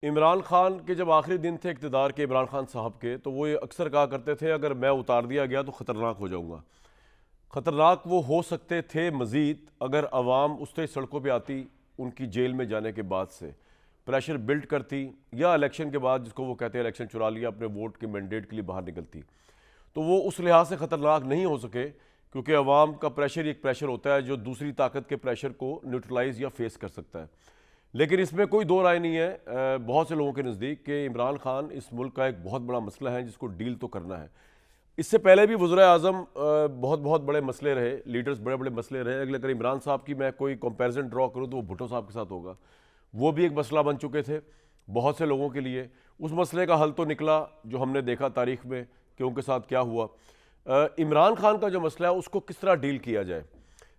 इमरान खान के जब आखिरी दिन थे इक़्तिदार के, इमरान खान साहब के, तो वो ये अक्सर कहा करते थे अगर मैं उतार दिया गया तो ख़तरनाक हो जाऊंगा। ख़तरनाक वो हो सकते थे मज़ीद अगर अवाम उससे सड़कों पे आती उनकी जेल में जाने के बाद से प्रेशर बिल्ड करती, या इलेक्शन के बाद जिसको वो कहते हैं इलेक्शन चुरा लिया अपने वोट के मैंडेट के लिए बाहर निकलती, तो वो उस लिहाज से ख़तरनाक नहीं हो सके, क्योंकि अवाम का प्रेशर एक प्रेशर होता है जो दूसरी ताकत के प्रेशर को न्यूट्रलाइज या फेस कर सकता है। लेकिन इसमें कोई दो राय नहीं है बहुत से लोगों के नज़दीक कि इमरान खान इस मुल्क का एक बहुत बड़ा मसला है जिसको डील तो करना है। इससे पहले भी वज़ीर आज़म बहुत बहुत बड़े मसले रहे, लीडर्स बड़े बड़े मसले रहे। अगर इमरान साहब की मैं कोई कंपैरिजन ड्रॉ करूँ तो वो भुट्टो साहब के साथ होगा। वो भी एक मसला बन चुके थे बहुत से लोगों के लिए। उस मसले का हल तो निकला जो हमने देखा तारीख में कि उनके साथ क्या हुआ। इमरान खान का जो मसला है उसको किस तरह डील किया जाए,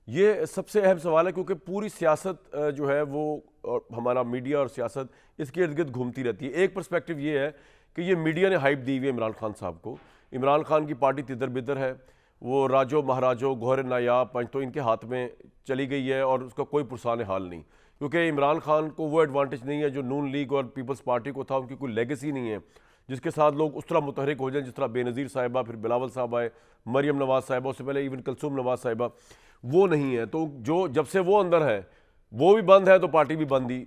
ये सबसे अहम सवाल है, क्योंकि पूरी सियासत जो है वो और हमारा मीडिया और सियासत इसके इर्द गिर्द घूमती रहती है। एक पर्सपेक्टिव ये है कि ये मीडिया ने हाइप दी हुई है इमरान खान साहब को। इमरान खान की पार्टी तिदर बिदर है, वो राजो महाराजो गौहर नायाब पंच तो इनके हाथ में चली गई है और उसका कोई पुरसान हाल नहीं, क्योंकि इमरान खान को वो एडवांटेज नहीं है जो नून लीग और पीपल्स पार्टी को था। उनकी कोई लेगेसी नहीं है जिसके साथ लोग उस तरह मुतहरिक हो जाए जिस तरह बेनज़ीर साहिबा, फिर बिलावल साहब आए, मरियम नवाज़ साहिबा, उससे पहले इवन कलसूम नवाज़ साहिबा, वो नहीं है। तो जो जब से वो अंदर है, वो भी बंद है तो पार्टी भी बंदी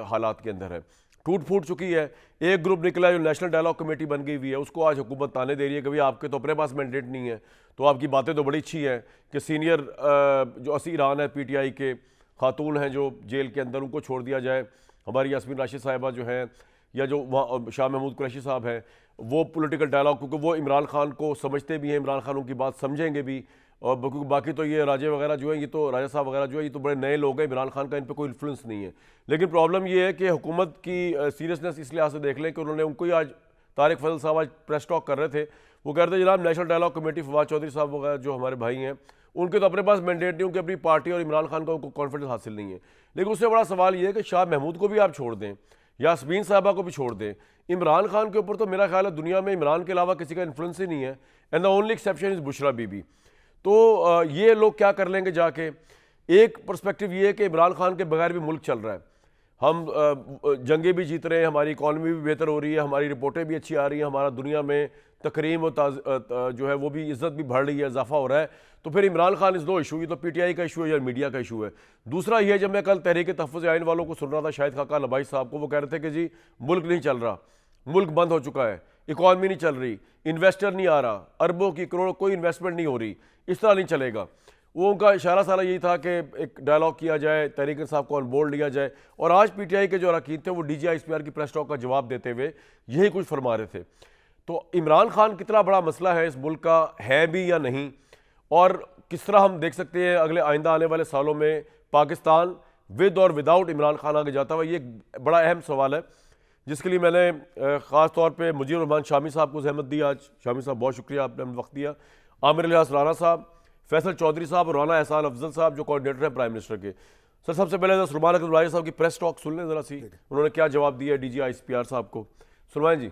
हालात के अंदर है, टूट फूट चुकी है। एक ग्रुप निकला जो नेशनल डायलॉग कमेटी बन गई हुई है, उसको आज हुकूमत ताने दे रही है कि भाई आपके तो अपने पास मैंडेट नहीं है, तो आपकी बातें तो बड़ी अच्छी हैं कि सीनियर जो असीरान है पीटीआई के खातून हैं जो जेल के अंदर, उनको छोड़ दिया जाए। हमारी यास्मीन राशिद साहिबा जो हैं, या जो वहाँ शाह महमूद कुरैशी साहब हैं, वो पॉलिटिकल डायलॉग, क्योंकि वो इमरान खान को समझते भी हैं, इमरान खान की बात समझेंगे भी। और बाकी तो ये राजे वगैरह जो है, ये तो राजा साहब वगैरह जो है, ये तो बड़े नए लोग हैं, इमरान खान का इन पर कोई इन्फ्लुएंस नहीं है। लेकिन प्रॉब्लम ये है कि हुकूमत की सीरियसनेस इस लिहाज से देख लें कि उन्होंने उनको ही आज तारिक फजल साहब आज प्रेस टॉक कर रहे थे, वो कह रहे थे जनाब national dialogue committee Fawad Chaudhry साहब वगैरह जो हमारे भाई हैं, उनके तो अपने पास मैंडेट नहीं, उनकी अपनी पार्टी और इमरान खान का उनको कॉन्फिडेंस हासिल नहीं है। लेकिन उससे बड़ा सवाल ये है कि शाह महमूद को भी आप छोड़ दें, यास्मीन साहबा को भी छोड़ दें, इमरान खान के ऊपर तो मेरा ख्याल है दुनिया में इमरान के अलावा किसी का इन्फ्लुएंस ही नहीं है। And the only exception is Bushra Bibi. तो ये लोग क्या कर लेंगे जाके। एक पर्सपेक्टिव ये है कि इमरान खान के बगैर भी मुल्क चल रहा है, हम जंगें भी जीत रहे हैं, हमारी इकॉनमी भी बेहतर हो रही है, हमारी रिपोर्टें भी अच्छी आ रही हैं, हमारा दुनिया में तकरीम और जो है वो भी इज्जत भी बढ़ रही है, इजाफा हो रहा है। तो फिर Imran Khan is no issue, ये तो पीटीआई का इशू है या मीडिया का इशू है। दूसरा ये, जब मैं कल तहरीक तहफ़्फ़ुज़ आइन वालों को सुन रहा था, शाहिद खाका लबाई साहब को, वो कह रहे थे कि जी मुल्क नहीं चल रहा, मुल्क बंद हो चुका है, इकॉनमी नहीं चल रही, इन्वेस्टर नहीं आ रहा, अरबों की करोड़ों कोई इन्वेस्टमेंट नहीं हो रही, इस तरह नहीं चलेगा। वो उनका इशारा सारा यही था कि एक डायलॉग किया जाए, तहरीक साहब को ऑन बोर्ड लिया जाए। और आज पीटीआई के जो अरकान थे वो DGISPR की प्रेस टॉक का जवाब देते हुए यही कुछ फरमा रहे थे। तो इमरान खान कितना बड़ा मसला है इस मुल्क का, है भी या नहीं, और किस तरह हम देख सकते हैं अगले आइंदा आने वाले सालों में पाकिस्तान विद और विदाउट इमरान खान आगे जाता हुआ, ये एक बड़ा अहम सवाल है जिसके लिए मैंने ख़ास तौर पे मुजीब रहमान शामी साहब को जहमत दी। आज शामी साहब बहुत शुक्रिया, आपने हमें वक्त दिया। आमिर लिहाज राना साहब, फैसल चौधरी साहब और राना एहसान अफजल साहब जो कोऑर्डिनेटर हैं प्राइम मिनिस्टर के। सर सबसे पहले सुलमान अकबर साहब की प्रेस टॉक सुन लें ज़रा सी, उन्होंने क्या जवाब दिया DGISPR साहब को। सुनवाएं जी।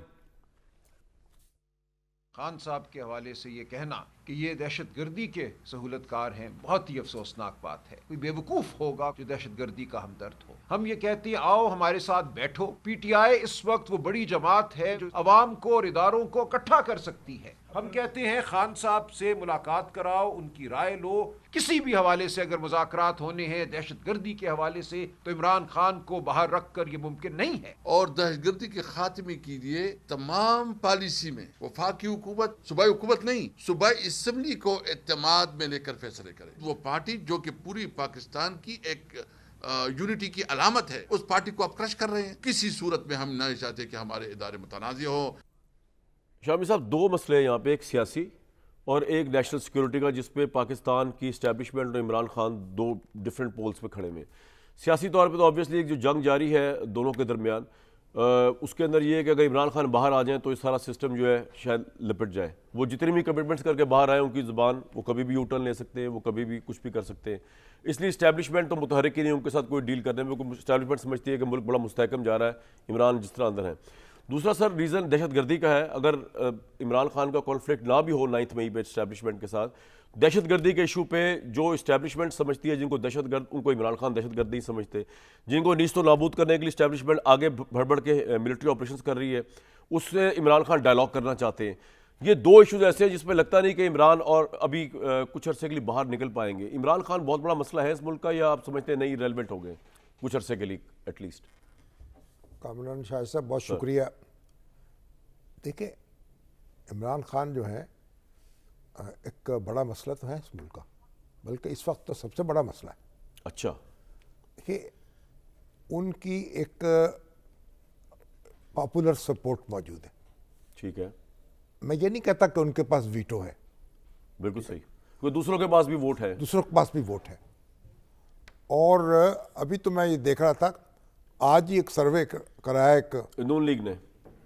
खान साहब के हवाले से ये कहना कि ये दहशतगर्दी के सहूलतकार हैं, बहुत ही अफसोसनाक बात है। कोई बेवकूफ़ होगा जो दहशतगर्दी का हमदर्द हो। हम ये कहते हैं आओ हमारे साथ बैठो। पीटीआई इस वक्त वो बड़ी जमात है जो अवाम को और इदारों को इकट्ठा कर सकती है। हम कहते हैं खान साहब से मुलाकात कराओ, उनकी राय लो। किसी भी हवाले से अगर मुज़ाकरात होने हैं दहशतगर्दी के हवाले से, तो इमरान खान को बाहर रख कर ये मुमकिन नहीं है। और दहशतगर्दी के खात्मे के लिए तमाम पॉलिसी में वफाकी हुकूमत, सूबाई हुकूमत नहीं, सूबाई असम्बली को एतमाद में लेकर फैसले करे। वो पार्टी जो कि पूरी पाकिस्तान की एक यूनिटी की अलामत है, उस पार्टी को आप क्रश कर रहे हैं। किसी सूरत में हम नहीं चाहते कि हमारे इदारे मुतनाज़ हो। शामी साहब, दो मसले हैं यहाँ पे, एक सियासी और एक नेशनल सिक्योरिटी का, जिसपे पाकिस्तान की इस्टेब्लिशमेंट और इमरान खान दो डिफरेंट पोल्स पे खड़े हुए। सियासी तौर पे तो ऑब्वियसली एक जो जंग जारी है दोनों के दरमियान, उसके अंदर ये है कि अगर इमरान खान बाहर आ जाएँ तो ये सारा सिस्टम जो है शायद लिपट जाए। वो जितनी भी कमिटमेंट्स करके बाहर आए, उनकी ज़ुबान वो कभी भी यूटर्न ले सकते हैं, वो कभी भी कुछ भी कर सकते हैं। इसलिए इस्टेब्लिशमेंट तो मुतहरिक ही नहीं उनके साथ कोई डील करने में, क्योंकि इस्टेब्लिशमेंट समझती है कि मुल्क बड़ा मुस्तहकम जा रहा है, इमरान जिस तरह अंदर है। दूसरा सर रीज़न दहशतगर्दी का है। अगर इमरान खान का कॉन्फ्लिक्ट ना भी हो 9 मई पे इस्टेब्लिशमेंट के साथ, दहशतगर्दी के इशू पे जो इस्टेब्लिशमेंट समझती है जिनको दहशतगर्द, उनको इमरान खान दहशतगर्द नहीं समझते। जिनको नीस्तो नाबूद करने के लिए इस्टेब्लिशमेंट आगे बढ़ बढ़ के मिलिट्री ऑपरेशंस कर रही है, उससे इमरान खान डायलॉग करना चाहते हैं। ये दो इशूज ऐसे हैं जिसमें लगता नहीं कि इमरान और अभी कुछ अरसे के लिए बाहर निकल पाएंगे। इमरान खान बहुत बड़ा मसला है इस मुल्क का, या आप समझते हैं नहीं रेलेवेंट हो गए कुछ अरसे के लिए एटलीस्ट? कामरान शाह साहब बहुत शुक्रिया। देखिए, इमरान खान जो है एक बड़ा मसला तो है इस मुल्क का, बल्कि इस वक्त तो सबसे बड़ा मसला है। अच्छा। देखिए, उनकी एक पॉपुलर सपोर्ट मौजूद है। ठीक है, मैं ये नहीं कहता कि उनके पास वीटो है, बिल्कुल सही। कोई दूसरों के पास भी वोट है। दूसरों के पास भी वोट है। और अभी तो मैं ये देख रहा था, आज ही एक सर्वे कराया एक नून लीग ने।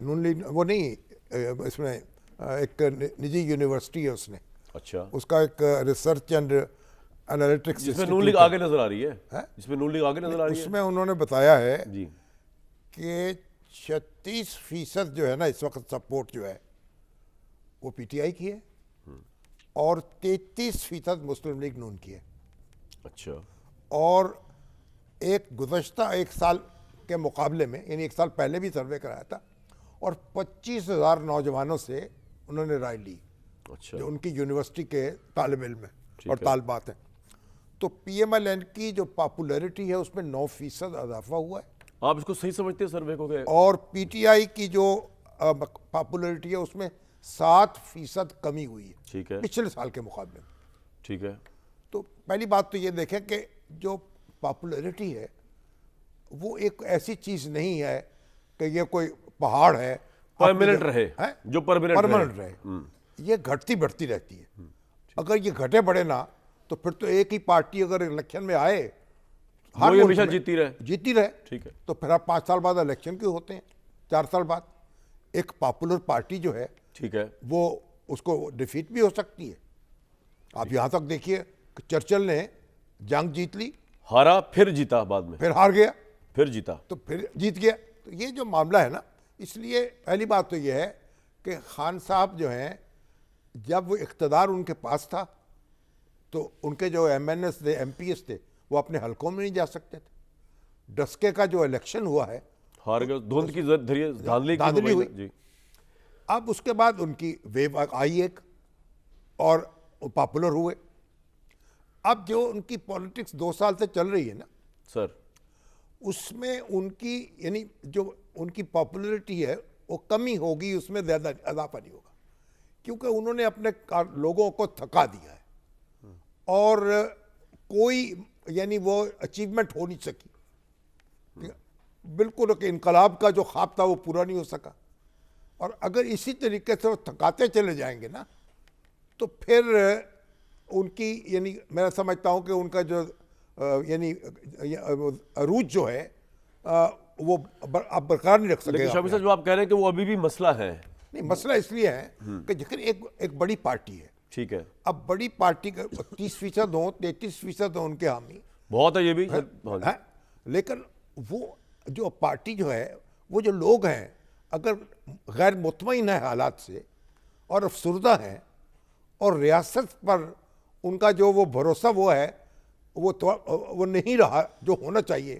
नून लीग, वो नहीं, इसमें एक निजी यूनिवर्सिटी है उसने, अच्छा, उसका एक रिसर्च एंड एनालिटिक्स जिसमें नून लीग आगे नजर आ रही है, जिसमें नून लीग आगे नजर आ रही है उसमें उन्होंने बताया है जी कि 36% जो है ना इस वक्त सपोर्ट जो है वो पीटीआई की है और 33% मुस्लिम लीग नून की है। अच्छा। और गुज़श्ता एक साल के मुकाबले में, यानी एक साल पहले भी सर्वे कराया था और 25,000 नौजवानों से उन्होंने राय ली, अच्छा, जो उनकी यूनिवर्सिटी के तालिब इल्म है ठीक और है। तालबात हैं। तो पीएमएलएन की जो पॉपुलैरिटी है उसमें 9% इजाफा हुआ है आप इसको सही समझते हैं सर्वे को? और पीटीआई की जो पॉपुलैरिटी है उसमें 7% कमी हुई है ठीक है, पिछले साल के मुकाबले में। ठीक है। तो पहली बात तो ये देखें कि जो पॉपुलैरिटी है वो एक ऐसी चीज़ नहीं है कि ये कोई पहाड़ है परमानेंट रहे, है? जो परमानेंट रहे। ये घटती बढ़ती रहती है। अगर ये घटे बढ़े ना तो फिर तो एक ही पार्टी अगर इलेक्शन में आए, वो मुल्क हमेशा में जीती रहे। ठीक है। तो फिर आप 5 साल बाद इलेक्शन क्यों होते हैं, 4 साल बाद? एक पॉपुलर पार्टी जो है ठीक है, वो उसको डिफीट भी हो सकती है। आप यहां तक देखिए कि चर्चिल ने जंग जीत ली, हारा, फिर जीता, बाद में फिर हार गया, फिर जीता। तो फिर जीत गया। तो ये जो मामला है ना, इसलिए पहली बात तो ये है कि खान साहब जो हैं, जब वो इख्तदार उनके पास था तो उनके जो एमएनएस थे, एमपीएस थे, वो अपने हलकों में नहीं जा सकते थे। डस्के का जो इलेक्शन हुआ है, हार गए, धुंध की धांधली हुई जी। अब उसके बाद उनकी वेव आई एक और पॉपुलर हुए। अब जो उनकी पॉलिटिक्स 2 साल से चल रही है ना सर, उसमें उनकी, यानी जो उनकी पॉपुलैरिटी है वो कमी होगी, उसमें ज़्यादा इजाफा नहीं होगा, क्योंकि उन्होंने अपने लोगों को थका दिया है और कोई, यानी वो अचीवमेंट हो नहीं सकी। बिल्कुल एक इनकलाब का जो ख्वाब था वो पूरा नहीं हो सका। और अगर इसी तरीके से वो थकाते चले जाएंगे ना तो फिर उनकी, यानी मैं समझता हूँ कि उनका जो यानी अरूज जो है वो अब बरकरार नहीं रख लेकिन सकेगा। शामी साहब, जो आप कह रहे हैं कि वो अभी भी मसला है। नहीं, मसला इसलिए है कि जिक्र एक बड़ी पार्टी है। ठीक है, अब बड़ी पार्टी का 30% हो, 33% हो उनके हामी, बहुत है ये भी है? लेकिन वो जो पार्टी जो है, वो जो लोग हैं, अगर गैर मुतमईन है हालात से और अफसरदा हैं और रियासत पर उनका जो वो भरोसा वो है वो नहीं रहा जो होना चाहिए,